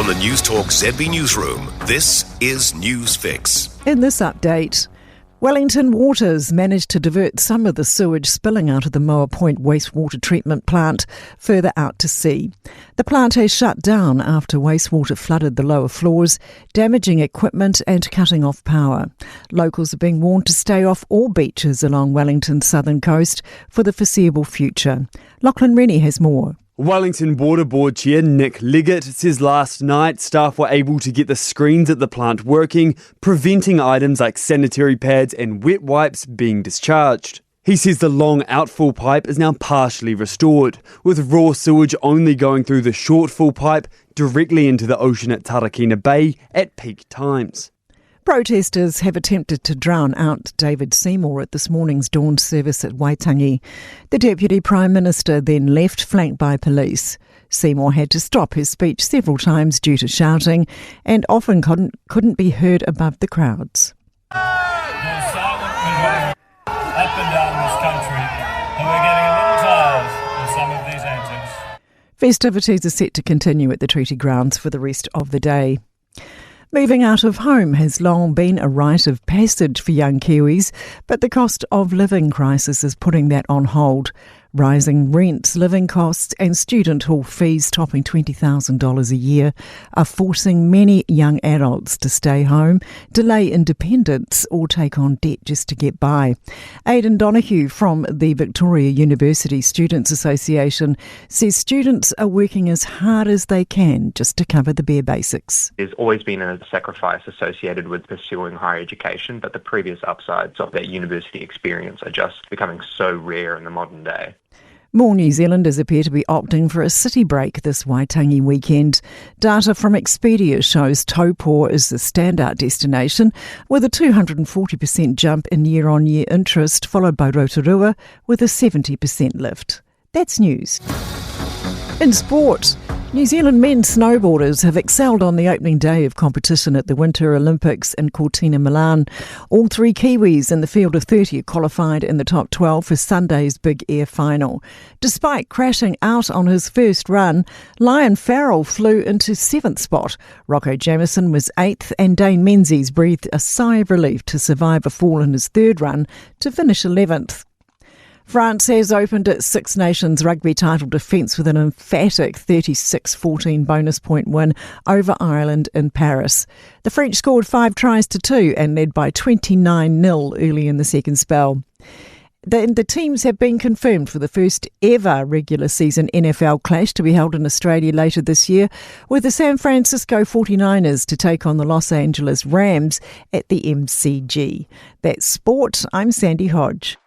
From the Newstalk ZB newsroom, this is News Fix. In this update, Wellington Waters managed to divert some of the sewage spilling out of the Moa Point wastewater treatment plant further out to sea. The plant has shut down after wastewater flooded the lower floors, damaging equipment and cutting off power. Locals are being warned to stay off all beaches along Wellington's southern coast for the foreseeable future. Lachlan Rennie has more. Wellington Water Board Chair Nick Liggett says last night staff were able to get the screens at the plant working, preventing items like sanitary pads and wet wipes being discharged. He says the long outfall pipe is now partially restored, with raw sewage only going through the shortfall pipe directly into the ocean at Tarakina Bay at peak times. Protesters have attempted to drown out David Seymour at this morning's dawn service at Waitangi. The Deputy Prime Minister then left, flanked by police. Seymour had to stop his speech several times due to shouting and often couldn't be heard above the crowds. There's silent up and down this country, and we're getting a little tired of some of these antics. Festivities are set to continue at the treaty grounds for the rest of the day. Moving out of home has long been a rite of passage for young Kiwis, but the cost of living crisis is putting that on hold. Rising rents, living costs and student hall fees topping $20,000 a year are forcing many young adults to stay home, delay independence or take on debt just to get by. Aidan Donoghue from the Victoria University Students Association says students are working as hard as they can just to cover the bare basics. There's always been a sacrifice associated with pursuing higher education, but the previous upsides of that university experience are just becoming so rare in the modern day. More New Zealanders appear to be opting for a city break this Waitangi weekend. Data from Expedia shows Taupō is the standout destination, with a 240% jump in year-on-year interest, followed by Rotorua with a 70% lift. That's news. In sport, New Zealand men's snowboarders have excelled on the opening day of competition at the Winter Olympics in Cortina, Milan. All three Kiwis in the field of 30 qualified in the top 12 for Sunday's big air final. Despite crashing out on his first run, Lion Farrell flew into 7th spot. Rocco Jamieson was 8th and Dane Menzies breathed a sigh of relief to survive a fall in his third run to finish 11th. France has opened its Six Nations rugby title defence with an emphatic 36-14 bonus point win over Ireland in Paris. The French scored 5 tries to 2 and led by 29-0 early in the second spell. The teams have been confirmed for the first ever regular season NFL clash to be held in Australia later this year, with the San Francisco 49ers to take on the Los Angeles Rams at the MCG. That's sport. I'm Sandy Hodge.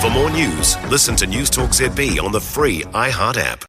For more news, listen to Newstalk ZB on the free iHeart app.